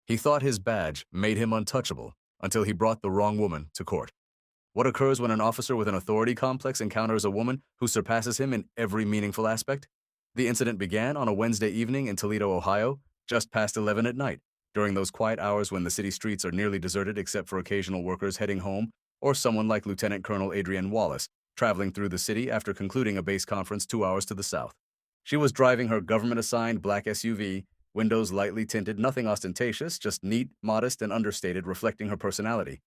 He thought his badge made him untouchable until he brought the wrong woman to court. What occurs when an officer with an authority complex encounters a woman who surpasses him in every meaningful aspect? The incident began on a Wednesday evening in Toledo, Ohio, just past 11 at night, during those quiet hours when the city streets are nearly deserted except for occasional workers heading home or someone like Lieutenant Colonel Adrienne Wallace, traveling through the city after concluding a base conference 2 hours to the south. She was driving her government-assigned black SUV, windows lightly tinted, nothing ostentatious, just neat, modest, and understated, reflecting her personality.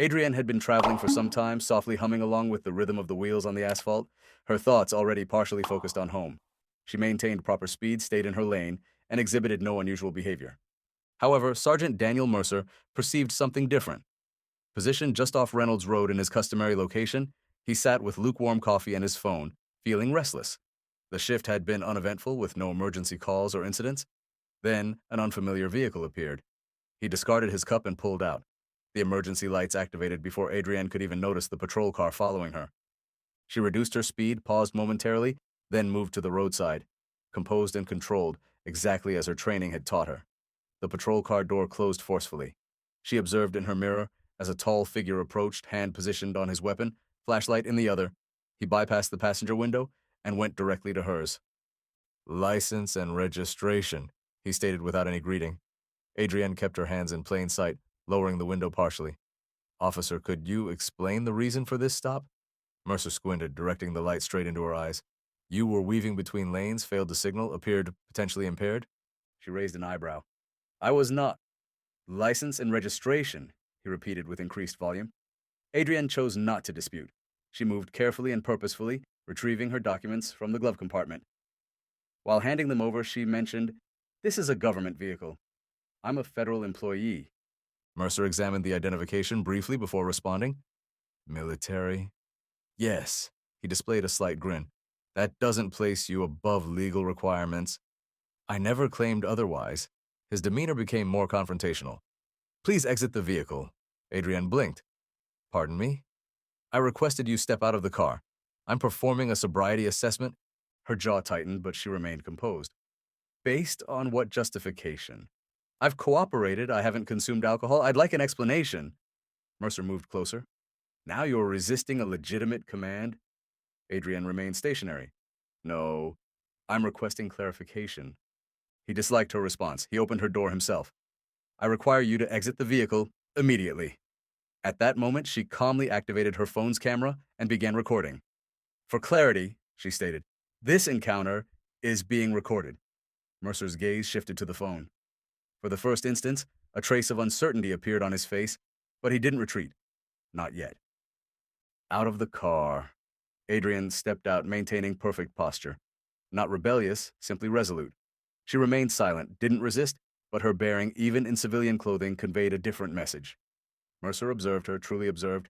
Adrienne had been traveling for some time, softly humming along with the rhythm of the wheels on the asphalt, her thoughts already partially focused on home. She maintained proper speed, stayed in her lane, and exhibited no unusual behavior. However, Sergeant Daniel Mercer perceived something different. Positioned just off Reynolds Road in his customary location, he sat with lukewarm coffee and his phone, feeling restless. The shift had been uneventful, with no emergency calls or incidents. Then, an unfamiliar vehicle appeared. He discarded his cup and pulled out. The emergency lights activated before Adrienne could even notice the patrol car following her. She reduced her speed, paused momentarily, then moved to the roadside, composed and controlled, exactly as her training had taught her. The patrol car door closed forcefully. She observed in her mirror as a tall figure approached, hand positioned on his weapon, flashlight in the other. He bypassed the passenger window and went directly to hers. "License and registration," he stated without any greeting. Adrienne kept her hands in plain sight, lowering the window partially. "Officer, could you explain the reason for this stop?" Mercer squinted, directing the light straight into her eyes. "You were weaving between lanes, failed to signal, appeared potentially impaired?" She raised an eyebrow. "I was not." "License and registration," he repeated with increased volume. Adrienne chose not to dispute. She moved carefully and purposefully, retrieving her documents from the glove compartment. While handing them over, she mentioned, "This is a government vehicle. I'm a federal employee." Mercer examined the identification briefly before responding. "Military?" "Yes." He displayed a slight grin. "That doesn't place you above legal requirements." "I never claimed otherwise." His demeanor became more confrontational. "Please exit the vehicle." Adrienne blinked. "Pardon me?" "I requested you step out of the car. I'm performing a sobriety assessment." Her jaw tightened, but she remained composed. "Based on what justification?" "I've cooperated. I haven't consumed alcohol. I'd like an explanation." Mercer moved closer. "Now you're resisting a legitimate command?" Adrienne remained stationary. "No, I'm requesting clarification." He disliked her response. He opened her door himself. "I require you to exit the vehicle immediately." At that moment, she calmly activated her phone's camera and began recording. "For clarity," she stated, "this encounter is being recorded." Mercer's gaze shifted to the phone. For the first instance, a trace of uncertainty appeared on his face, but he didn't retreat. Not yet. Out of the car. Adrienne stepped out, maintaining perfect posture. Not rebellious, simply resolute. She remained silent, didn't resist, but her bearing, even in civilian clothing, conveyed a different message. Mercer observed her, truly observed,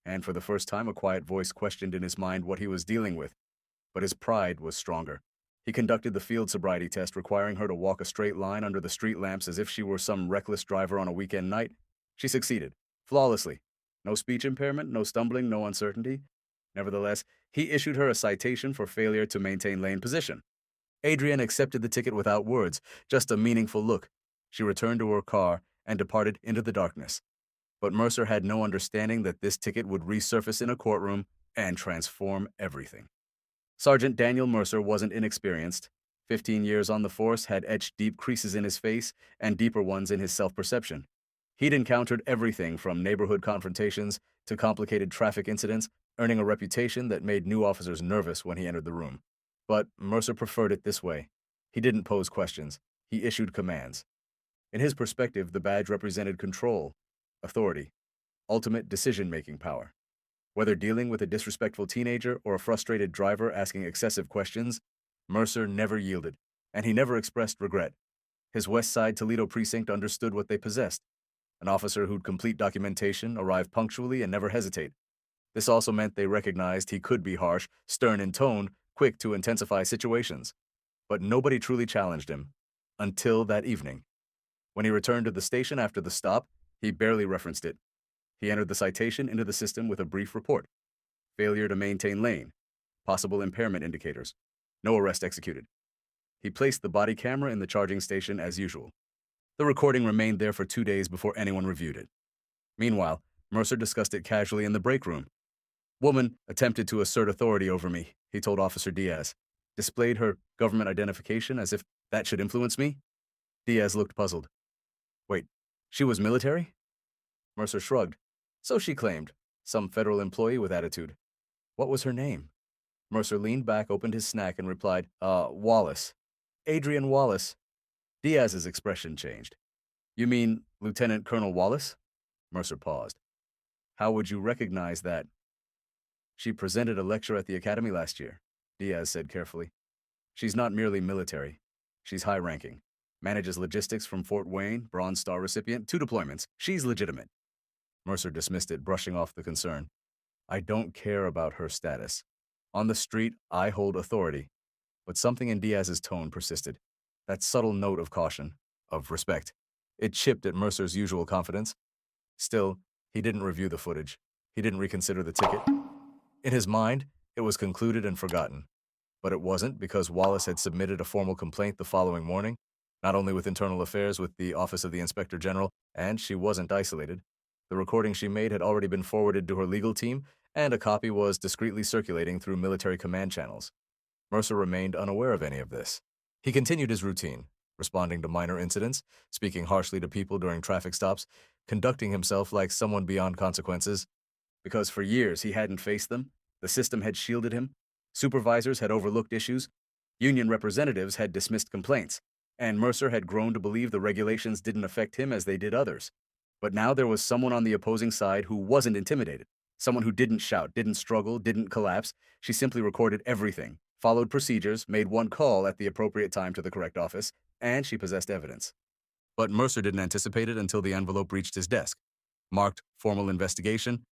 and for the first time a quiet voice questioned in his mind what he was dealing with. But his pride was stronger. He conducted the field sobriety test, requiring her to walk a straight line under the street lamps as if she were some reckless driver on a weekend night. She succeeded, flawlessly. No speech impairment, no stumbling, no uncertainty. Nevertheless, he issued her a citation for failure to maintain lane position. Adrienne accepted the ticket without words, just a meaningful look. She returned to her car and departed into the darkness. But Mercer had no understanding that this ticket would resurface in a courtroom and transform everything. Sergeant Daniel Mercer wasn't inexperienced. 15 years on the force had etched deep creases in his face and deeper ones in his self-perception. He'd encountered everything from neighborhood confrontations to complicated traffic incidents, earning a reputation that made new officers nervous when he entered the room. But Mercer preferred it this way. He didn't pose questions. He issued commands. In his perspective, the badge represented control, authority, ultimate decision-making power. Whether dealing with a disrespectful teenager or a frustrated driver asking excessive questions, Mercer never yielded, and he never expressed regret. His West Side Toledo precinct understood what they possessed. An officer who'd complete documentation, arrive punctually, and never hesitate. This also meant they recognized he could be harsh, stern in tone, quick to intensify situations. But nobody truly challenged him, until that evening. When he returned to the station after the stop, he barely referenced it. He entered the citation into the system with a brief report. Failure to maintain lane. Possible impairment indicators. No arrest executed. He placed the body camera in the charging station as usual. The recording remained there for 2 days before anyone reviewed it. Meanwhile, Mercer discussed it casually in the break room. Woman attempted to assert authority over me, he told Officer Diaz. Displayed her government identification as if that should influence me? Diaz looked puzzled. Wait, she was military? Mercer shrugged. So she claimed. Some federal employee with attitude. What was her name? Mercer leaned back, opened his snack, and replied, Wallace. Adrian Wallace. Diaz's expression changed. You mean Lieutenant Colonel Wallace? Mercer paused. How would you recognize that? She presented a lecture at the academy last year, Diaz said carefully. She's not merely military. She's high-ranking. Manages logistics from Fort Wayne, Bronze Star recipient, 2 deployments. She's legitimate. Mercer dismissed it, brushing off the concern. I don't care about her status. On the street, I hold authority. But something in Diaz's tone persisted. That subtle note of caution, of respect. It chipped at Mercer's usual confidence. Still, he didn't review the footage. He didn't reconsider the ticket. In his mind, it was concluded and forgotten. But it wasn't, because Wallace had submitted a formal complaint the following morning, not only with Internal Affairs, with the Office of the Inspector General, and she wasn't isolated. The recording she made had already been forwarded to her legal team, and a copy was discreetly circulating through military command channels. Mercer remained unaware of any of this. He continued his routine, responding to minor incidents, speaking harshly to people during traffic stops, conducting himself like someone beyond consequences. Because for years he hadn't faced them, the system had shielded him, supervisors had overlooked issues, union representatives had dismissed complaints, and Mercer had grown to believe the regulations didn't affect him as they did others. But now there was someone on the opposing side who wasn't intimidated, someone who didn't shout, didn't struggle, didn't collapse. She simply recorded everything, followed procedures, made one call at the appropriate time to the correct office, and she possessed evidence. But Mercer didn't anticipate it until the envelope reached his desk. Marked formal investigation.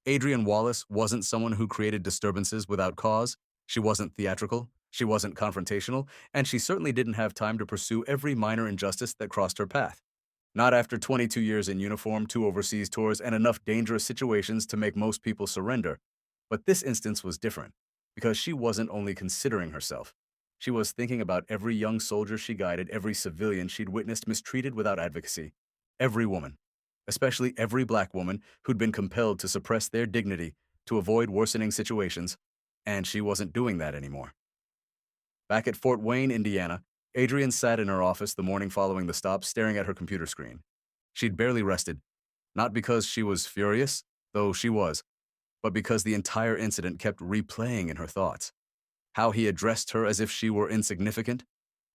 Adrian Wallace wasn't someone who created disturbances without cause. She wasn't theatrical. She wasn't confrontational. And she certainly didn't have time to pursue every minor injustice that crossed her path. Not after 22 years in uniform, 2 overseas tours, and enough dangerous situations to make most people surrender. But this instance was different, because she wasn't only considering herself. She was thinking about every young soldier she guided, every civilian she'd witnessed mistreated without advocacy. Every woman, especially every black woman who'd been compelled to suppress their dignity to avoid worsening situations, and she wasn't doing that anymore. Back at Fort Wayne, Indiana, Adrian sat in her office the morning following the stop, staring at her computer screen. She'd barely rested, not because she was furious, though she was, but because the entire incident kept replaying in her thoughts. How he addressed her as if she were insignificant,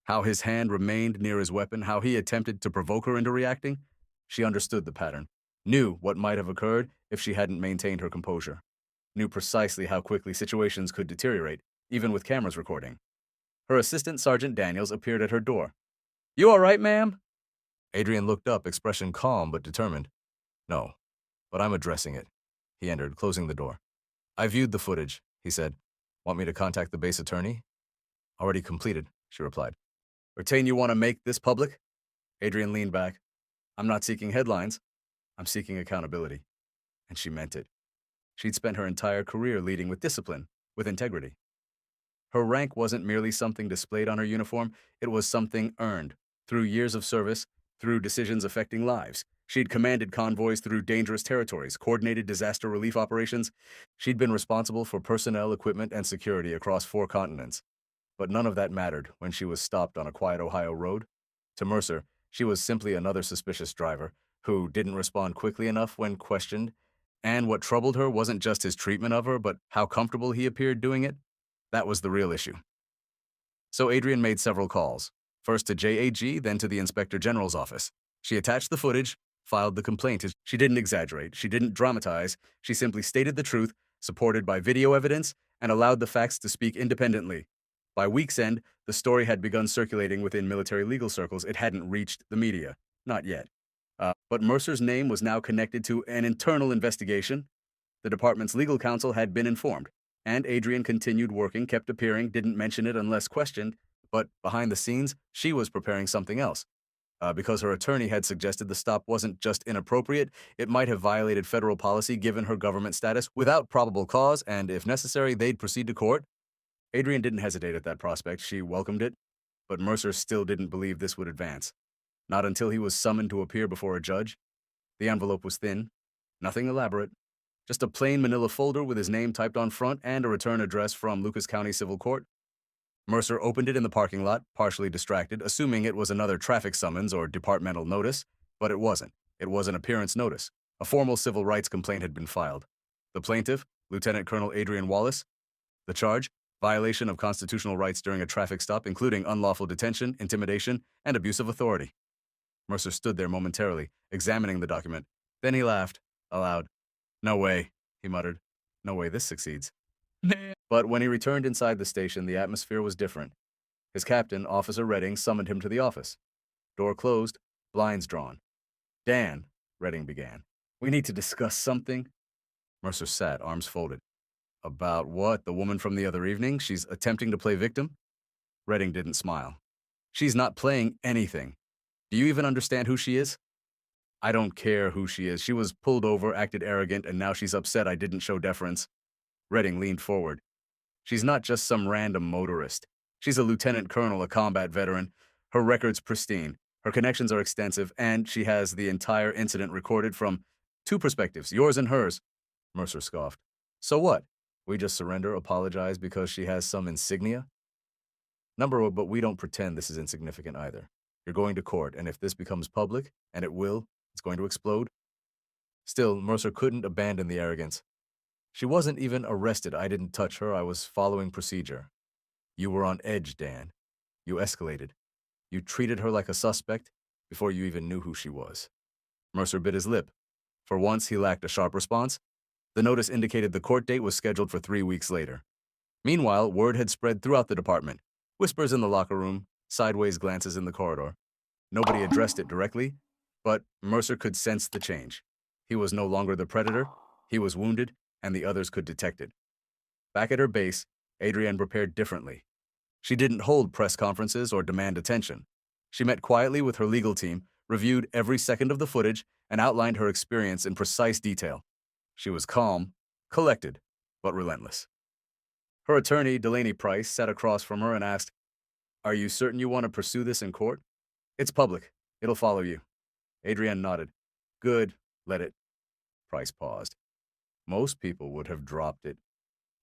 how his hand remained near his weapon, how he attempted to provoke her into reacting. She understood the pattern, knew what might have occurred if she hadn't maintained her composure, knew precisely how quickly situations could deteriorate, even with cameras recording. Her assistant, Sergeant Daniels, appeared at her door. You all right, ma'am? Adrian looked up, expression calm but determined. No, but I'm addressing it. He entered, closing the door. I viewed the footage, he said. Want me to contact the base attorney? Already completed, she replied. Retain you want to make this public? Adrian leaned back. I'm not seeking headlines. I'm seeking accountability. And she meant it. She'd spent her entire career leading with discipline, with integrity. Her rank wasn't merely something displayed on her uniform, it was something earned, through years of service, through decisions affecting lives. She'd commanded convoys through dangerous territories, coordinated disaster relief operations. She'd been responsible for personnel, equipment, and security across 4 continents. But none of that mattered when she was stopped on a quiet Ohio road. To Mercer, she was simply another suspicious driver who didn't respond quickly enough when questioned. And what troubled her wasn't just his treatment of her, but how comfortable he appeared doing it. That was the real issue. So Adrian made several calls, first to JAG, then to the Inspector General's office. She attached the footage, filed the complaint. She didn't exaggerate, she didn't dramatize, she simply stated the truth, supported by video evidence, and allowed the facts to speak independently. By week's end, the story had begun circulating within military legal circles. It hadn't reached the media. Not yet. But Mercer's name was now connected to an internal investigation. The department's legal counsel had been informed. And Adrian continued working, kept appearing, didn't mention it unless questioned, but behind the scenes, she was preparing something else. Because her attorney had suggested the stop wasn't just inappropriate, it might have violated federal policy given her government status without probable cause, and if necessary, they'd proceed to court. Adrian didn't hesitate at that prospect. She welcomed it, but Mercer still didn't believe this would advance. Not until he was summoned to appear before a judge. The envelope was thin, nothing elaborate, just a plain manila folder with his name typed on front and a return address from Lucas County Civil Court. Mercer opened it in the parking lot, partially distracted, assuming it was another traffic summons or departmental notice, but it wasn't. It was an appearance notice. A formal civil rights complaint had been filed. The plaintiff, Lieutenant Colonel Adrian Wallace. The charge, violation of constitutional rights during a traffic stop, including unlawful detention, intimidation, and abuse of authority. Mercer stood there momentarily, examining the document. Then he laughed, aloud. "No way," he muttered. "No way this succeeds." But when he returned inside the station, the atmosphere was different. His captain, Officer Redding, summoned him to the office. Door closed, blinds drawn. "Dan," Redding began, "we need to discuss something." Mercer sat, arms folded. "About what? The woman from the other evening? She's attempting to play victim?" Redding didn't smile. "She's not playing anything. Do you even understand who she is?" "I don't care who she is. She was pulled over, acted arrogant, and now she's upset I didn't show deference." Redding leaned forward. "She's not just some random motorist. She's a lieutenant colonel, a combat veteran. Her record's pristine. Her connections are extensive, and she has the entire incident recorded from two perspectives, yours and hers." Mercer scoffed. "So what? We just surrender, apologize because she has some insignia?" But we don't pretend this is insignificant either. You're going to court, and if this becomes public, and it will, it's going to explode." Still, Mercer couldn't abandon the arrogance. "She wasn't even arrested. I didn't touch her. I was following procedure." "You were on edge, Dan. You escalated. You treated her like a suspect before you even knew who she was." Mercer bit his lip. For once, he lacked a sharp response. The notice indicated the court date was scheduled for 3 weeks later. Meanwhile, word had spread throughout the department. Whispers in the locker room, sideways glances in the corridor. Nobody addressed it directly, but Mercer could sense the change. He was no longer the predator. He was wounded, and the others could detect it. Back at her base, Adrienne prepared differently. She didn't hold press conferences or demand attention. She met quietly with her legal team, reviewed every second of the footage, and outlined her experience in precise detail. She was calm, collected, but relentless. Her attorney, Delaney Price, sat across from her and asked, "Are you certain you want to pursue this in court? It's public. It'll follow you." Adrienne nodded. "Good, let it." Price paused. "Most people would have dropped it."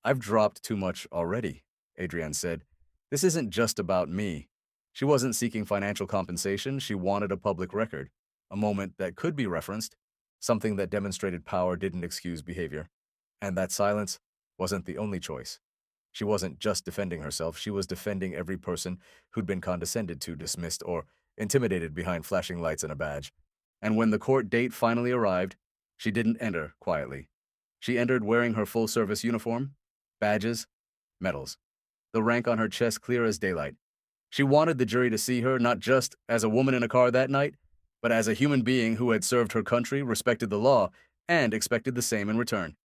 "I've dropped too much already," Adrienne said. "This isn't just about me." She wasn't seeking financial compensation. She wanted a public record, a moment that could be referenced, something that demonstrated power didn't excuse behavior. And that silence wasn't the only choice. She wasn't just defending herself. She was defending every person who'd been condescended to, dismissed, or intimidated behind flashing lights and a badge. And when the court date finally arrived, she didn't enter quietly. She entered wearing her full-service uniform, badges, medals, the rank on her chest clear as daylight. She wanted the jury to see her not just as a woman in a car that night, but as a human being who had served her country, respected the law, and expected the same in return.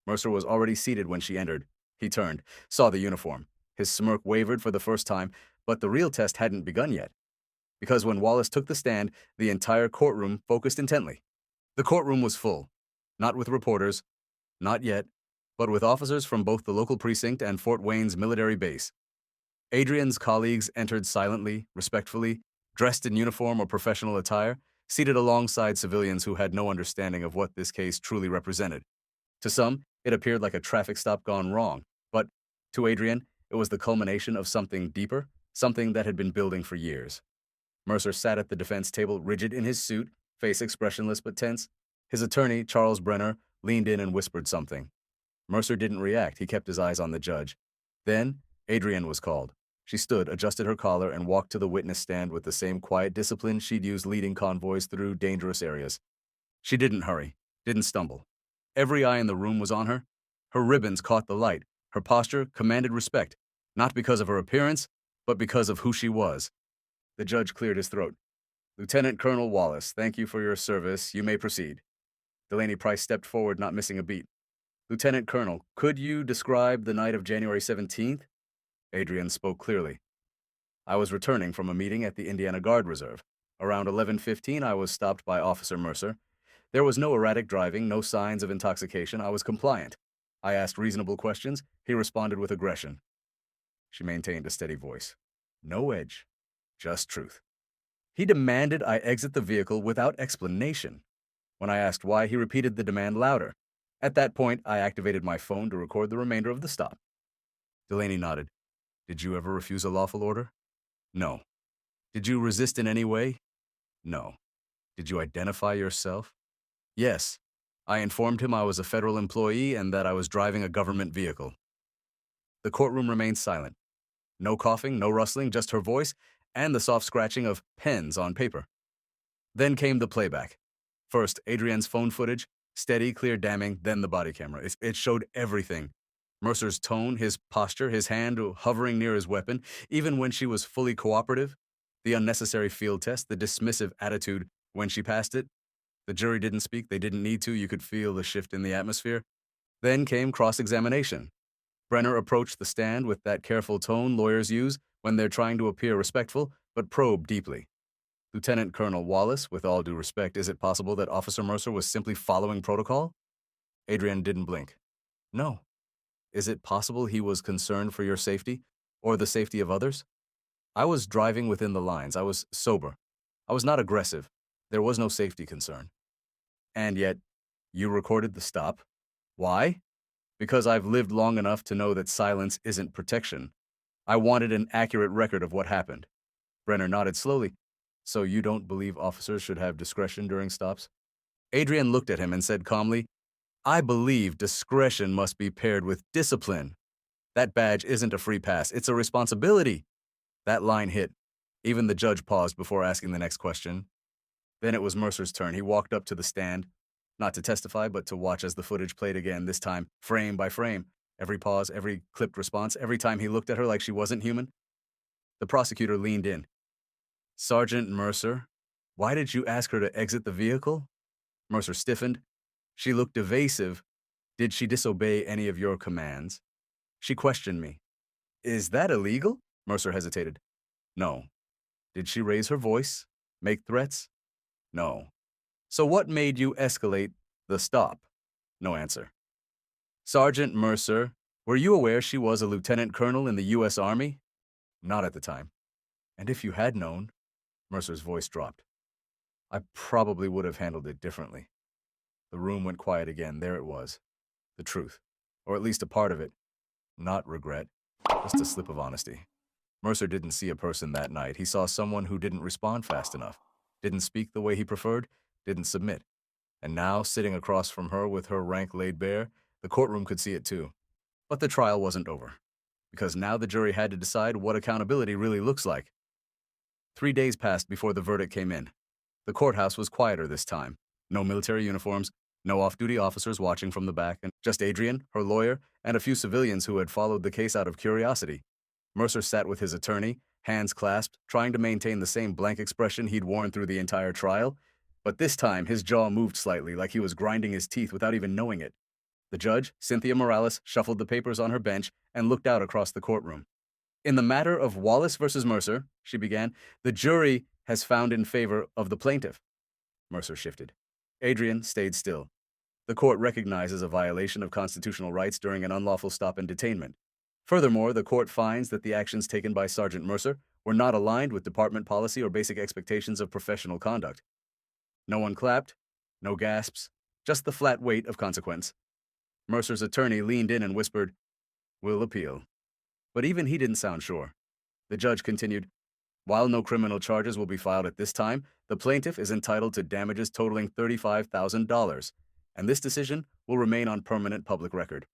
Mercer was already seated when she entered. He turned, saw the uniform. His smirk wavered for the first time, but the real test hadn't begun yet. Because when Wallace took the stand, the entire courtroom focused intently. The courtroom was full, not with reporters, not yet, but with officers from both the local precinct and Fort Wayne's military base. Adrienne's colleagues entered silently, respectfully, dressed in uniform or professional attire, seated alongside civilians who had no understanding of what this case truly represented. To some, it appeared like a traffic stop gone wrong, but to Adrienne, it was the culmination of something deeper, something that had been building for years. Mercer sat at the defense table, rigid in his suit, face expressionless but tense. His attorney, Charles Brenner, leaned in and whispered something. Mercer didn't react. He kept his eyes on the judge. Then, Adrienne was called. She stood, adjusted her collar, and walked to the witness stand with the same quiet discipline she'd used leading convoys through dangerous areas. She didn't hurry, didn't stumble. Every eye in the room was on her. Her ribbons caught the light. Her posture commanded respect, not because of her appearance, but because of who she was. The judge cleared his throat. "Lieutenant Colonel Wallace, thank you for your service. You may proceed." Delaney Price stepped forward, not missing a beat. "Lieutenant Colonel, could you describe the night of January 17th? Adrienne spoke clearly. "I was returning from a meeting at the Indiana Guard Reserve. Around 11:15, I was stopped by Officer Mercer. There was no erratic driving, no signs of intoxication. I was compliant. I asked reasonable questions. He responded with aggression." She maintained a steady voice. "No edge, just truth." He demanded I exit the vehicle without explanation. When I asked why, he repeated the demand louder. At that point, I activated my phone to record the remainder of the stop. Delaney nodded. Did you ever refuse a lawful order? No. Did you resist in any way? No. Did you identify yourself? Yes. I informed him I was a federal employee and that I was driving a government vehicle. The courtroom remained silent. No coughing, no rustling, just her voice and the soft scratching of pens on paper. Then came the playback. First, Adrienne's phone footage, steady, clear, damning, then the body camera. It showed everything. Mercer's tone, his posture, his hand hovering near his weapon, even when she was fully cooperative, the unnecessary field test, the dismissive attitude when she passed it. The jury didn't speak, they didn't need to, you could feel the shift in the atmosphere. Then came cross-examination. Brenner approached the stand with that careful tone lawyers use when they're trying to appear respectful, but probe deeply. Lieutenant Colonel Wallace, with all due respect, is it possible that Officer Mercer was simply following protocol? Adrienne didn't blink. No. Is it possible he was concerned for your safety, or the safety of others? I was driving within the lines. I was sober. I was not aggressive. There was no safety concern. And yet, you recorded the stop. Why? Because I've lived long enough to know that silence isn't protection. I wanted an accurate record of what happened. Brenner nodded slowly. So you don't believe officers should have discretion during stops? Adrienne looked at him and said calmly, I believe discretion must be paired with discipline. That badge isn't a free pass, it's a responsibility. That line hit. Even the judge paused before asking the next question. Then it was Mercer's turn. He walked up to the stand, not to testify, but to watch as the footage played again, this time frame by frame. Every pause, every clipped response, every time he looked at her like she wasn't human. The prosecutor leaned in. Sergeant Mercer, why did you ask her to exit the vehicle? Mercer stiffened. She looked evasive. Did she disobey any of your commands? She questioned me. Is that illegal? Mercer hesitated. No. Did she raise her voice? Make threats? No. So what made you escalate the stop? No answer. Sergeant Mercer, were you aware she was a lieutenant colonel in the U.S. Army? Not at the time. And if you had known, Mercer's voice dropped. I probably would have handled it differently. The room went quiet again. There it was. The truth. Or at least a part of it. Not regret. Just a slip of honesty. Mercer didn't see a person that night. He saw someone who didn't respond fast enough, didn't speak the way he preferred, didn't submit. And now, sitting across from her with her rank laid bare, the courtroom could see it too. But the trial wasn't over, because now the jury had to decide what accountability really looks like. 3 days passed before the verdict came in. The courthouse was quieter this time. No military uniforms, no off-duty officers watching from the back, and just Adrienne, her lawyer, and a few civilians who had followed the case out of curiosity. Mercer sat with his attorney, hands clasped, trying to maintain the same blank expression he'd worn through the entire trial. But this time, his jaw moved slightly, like he was grinding his teeth without even knowing it. The judge, Cynthia Morales, shuffled the papers on her bench and looked out across the courtroom. In the matter of Wallace versus Mercer, she began, the jury has found in favor of the plaintiff. Mercer shifted. Adrienne stayed still. The court recognizes a violation of constitutional rights during an unlawful stop and detainment. Furthermore, the court finds that the actions taken by Sergeant Mercer were not aligned with department policy or basic expectations of professional conduct. No one clapped, no gasps, just the flat weight of consequence. Mercer's attorney leaned in and whispered, "We'll appeal." But even he didn't sound sure. The judge continued, "While no criminal charges will be filed at this time, the plaintiff is entitled to damages totaling $35,000, and this decision will remain on permanent public record.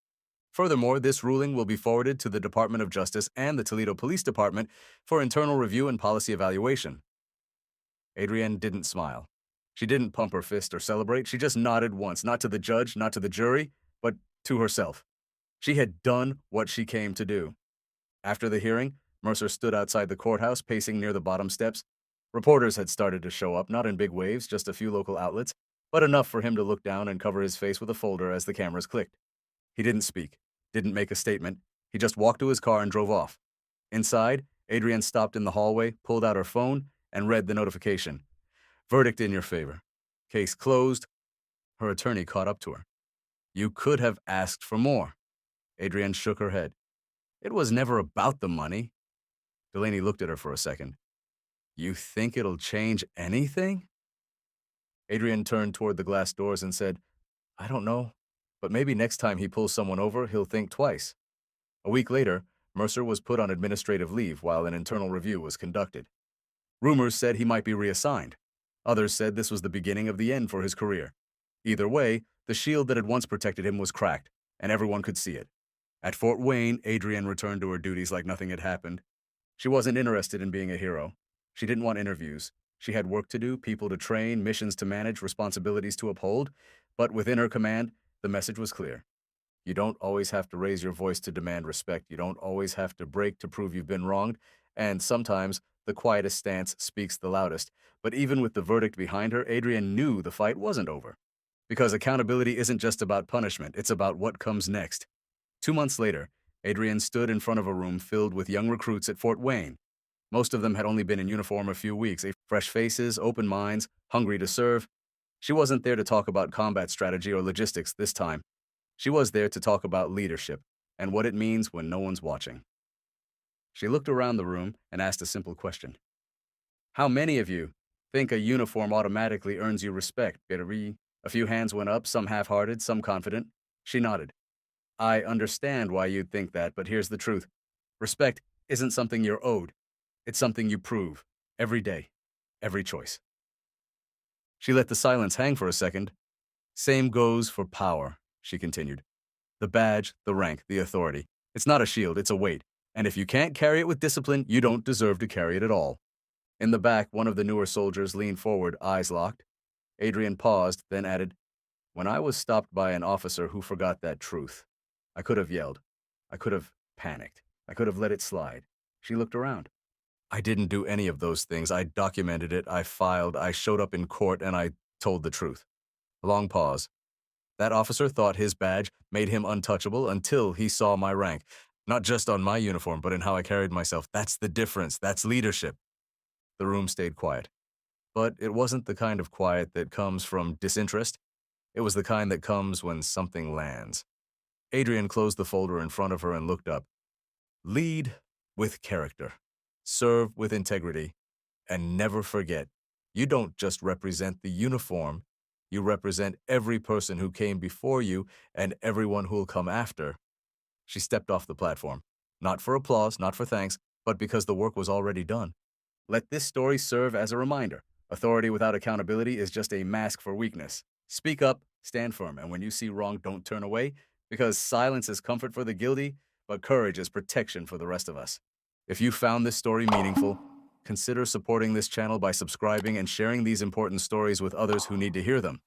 Furthermore, this ruling will be forwarded to the Department of Justice and the Toledo Police Department for internal review and policy evaluation." Adrienne didn't smile. She didn't pump her fist or celebrate. She just nodded once, not to the judge, not to the jury, but to herself. She had done what she came to do. After the hearing, Mercer stood outside the courthouse, pacing near the bottom steps. Reporters had started to show up, not in big waves, just a few local outlets, but enough for him to look down and cover his face with a folder as the cameras clicked. He didn't speak, didn't make a statement. He just walked to his car and drove off. Inside, Adrienne stopped in the hallway, pulled out her phone, and read the notification. "Verdict in your favor. Case closed." Her attorney caught up to her. "You could have asked for more." Adrienne shook her head. "It was never about the money." Delaney looked at her for a second. You think it'll change anything? Adrian turned toward the glass doors and said, I don't know, but maybe next time he pulls someone over, he'll think twice. A week later, Mercer was put on administrative leave while an internal review was conducted. Rumors said he might be reassigned. Others said this was the beginning of the end for his career. Either way, the shield that had once protected him was cracked, and everyone could see it. At Fort Wayne, Adrienne returned to her duties like nothing had happened. She wasn't interested in being a hero. She didn't want interviews. She had work to do, people to train, missions to manage, responsibilities to uphold. But within her command, the message was clear. You don't always have to raise your voice to demand respect. You don't always have to break to prove you've been wronged. And sometimes, the quietest stance speaks the loudest. But even with the verdict behind her, Adrienne knew the fight wasn't over. Because accountability isn't just about punishment, it's about what comes next. 2 months later, Adrienne stood in front of a room filled with young recruits at Fort Wayne. Most of them had only been in uniform a few weeks, fresh faces, open minds, hungry to serve. She wasn't there to talk about combat strategy or logistics this time. She was there to talk about leadership and what it means when no one's watching. She looked around the room and asked a simple question. How many of you think a uniform automatically earns you respect? A few hands went up, some half-hearted, some confident. She nodded. I understand why you'd think that, but here's the truth. Respect isn't something you're owed. It's something you prove, every day, every choice. She let the silence hang for a second. Same goes for power, she continued. The badge, the rank, the authority. It's not a shield, it's a weight. And if you can't carry it with discipline, you don't deserve to carry it at all. In the back, one of the newer soldiers leaned forward, eyes locked. Adrian paused, then added, When I was stopped by an officer who forgot that truth, I could have yelled. I could have panicked. I could have let it slide. She looked around. I didn't do any of those things. I documented it, I filed, I showed up in court, and I told the truth. A long pause. That officer thought his badge made him untouchable until he saw my rank. Not just on my uniform, but in how I carried myself. That's the difference. That's leadership. The room stayed quiet. But it wasn't the kind of quiet that comes from disinterest. It was the kind that comes when something lands. Adrian closed the folder in front of her and looked up. Lead with character. Serve with integrity. And never forget, you don't just represent the uniform. You represent every person who came before you and everyone who'll come after. She stepped off the platform. Not for applause, not for thanks, but because the work was already done. Let this story serve as a reminder. Authority without accountability is just a mask for weakness. Speak up, stand firm, and when you see wrong, don't turn away, because silence is comfort for the guilty, but courage is protection for the rest of us. If you found this story meaningful, consider supporting this channel by subscribing and sharing these important stories with others who need to hear them.